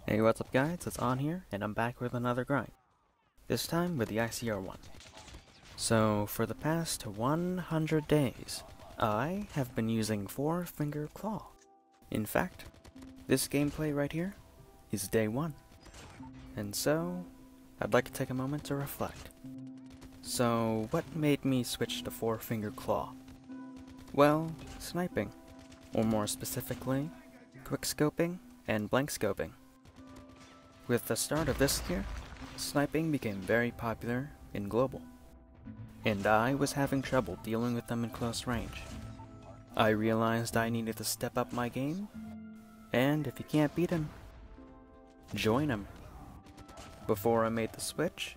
Hey, what's up guys, it's On here, and I'm back with another grind. This time with the ICR-1. So, for the past 100 days, I have been using 4-finger claw. In fact, this gameplay right here is day 1. And so, I'd like to take a moment to reflect. So, what made me switch to 4-finger claw? Well, sniping. Or more specifically, quickscoping and blank scoping. With the start of this year, sniping became very popular in global, and I was having trouble dealing with them in close range. I realized I needed to step up my game, and if you can't beat him, join him. Before I made the switch,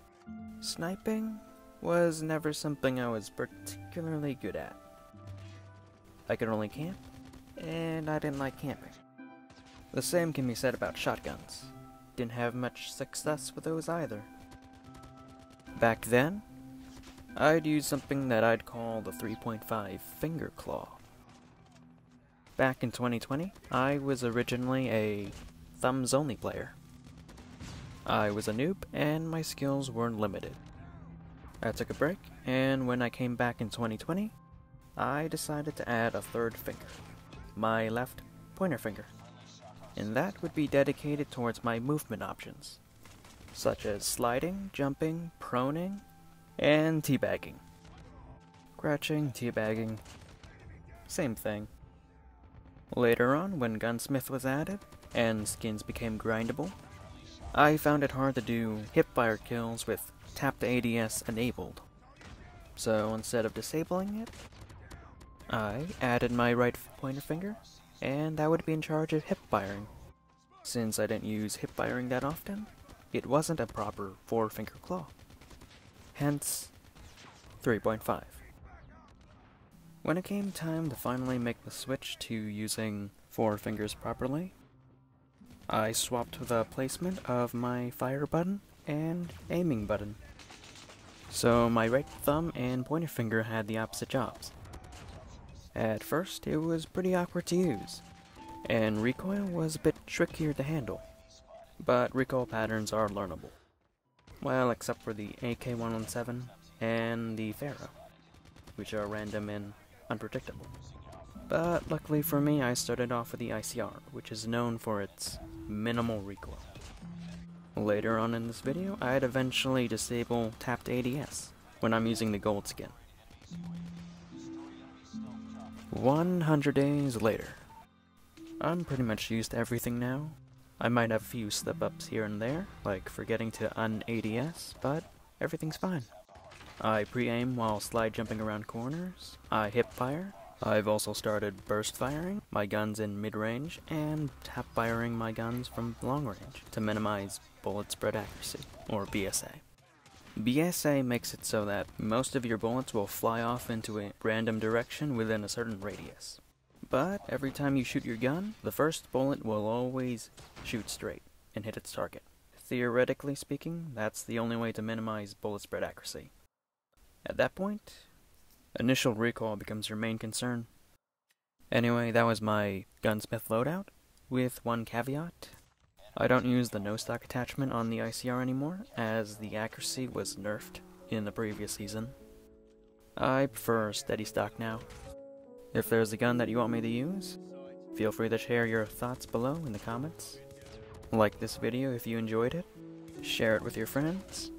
sniping was never something I was particularly good at. I could only camp, and I didn't like camping. The same can be said about shotguns. Didn't have much success with those either. Back then, I'd use something that I'd call the 3.5 finger claw. Back in 2020, I was originally a thumbs only player. I was a noob and my skills weren't limited. I took a break, and when I came back in 2020, I decided to add a third finger, my left pointer finger. And that would be dedicated towards my movement options, such as sliding, jumping, proning, and teabagging. Crouching, teabagging, same thing. Later on, when Gunsmith was added, and skins became grindable, I found it hard to do hipfire kills with tapped ADS enabled. So instead of disabling it, I added my right pointer finger, and that would be in charge of hip-firing. Since I didn't use hip-firing that often, it wasn't a proper 4-finger claw. Hence, 3.5. When it came time to finally make the switch to using 4 fingers properly, I swapped the placement of my fire button and aiming button. So my right thumb and pointer finger had the opposite jobs. At first, it was pretty awkward to use, and recoil was a bit trickier to handle, but recoil patterns are learnable. Well, except for the AK-117 and the Pharaoh, which are random and unpredictable. But luckily for me, I started off with the ICR, which is known for its minimal recoil. Later on in this video, I'd eventually disable tapped ADS when I'm using the gold skin. 100 days later. I'm pretty much used to everything now. I might have a few slip-ups here and there, like forgetting to un-ADS, but everything's fine. I pre-aim while slide jumping around corners, I hip-fire, I've also started burst firing my guns in mid-range, and tap-firing my guns from long range to minimize bullet spread accuracy, or BSA. BSA makes it so that most of your bullets will fly off into a random direction within a certain radius. But every time you shoot your gun, the first bullet will always shoot straight and hit its target. Theoretically speaking, that's the only way to minimize bullet spread accuracy. At that point, initial recoil becomes your main concern. Anyway, that was my Gunsmith loadout, with one caveat. I don't use the no-stock attachment on the ICR anymore, as the accuracy was nerfed in the previous season. I prefer steady stock now. If there's a gun that you want me to use, feel free to share your thoughts below in the comments. Like this video if you enjoyed it, share it with your friends,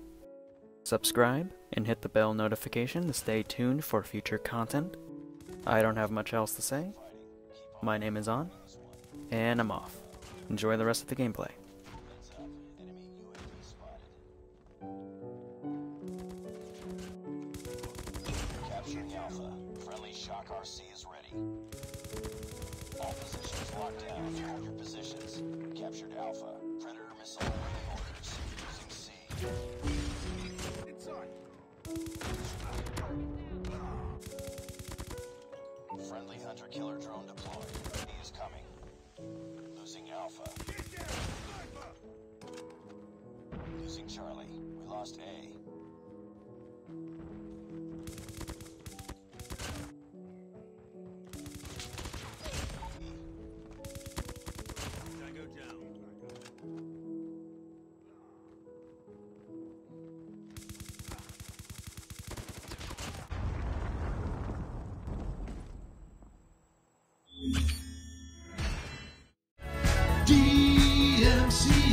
subscribe, and hit the bell notification to stay tuned for future content. I don't have much else to say. My name is On, and I'm off. Enjoy the rest of the gameplay. Capturing Alpha. Friendly Shock RC is ready. All positions locked down. You hold your positions. Captured Alpha. Predator missile awaiting orders. Using C. Inside. Friendly hunter-killer drone deployed. He is coming. Losing Alpha. Losing Charlie. We lost A. Tango down.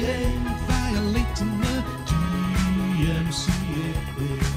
DMCA, violating the DMCA.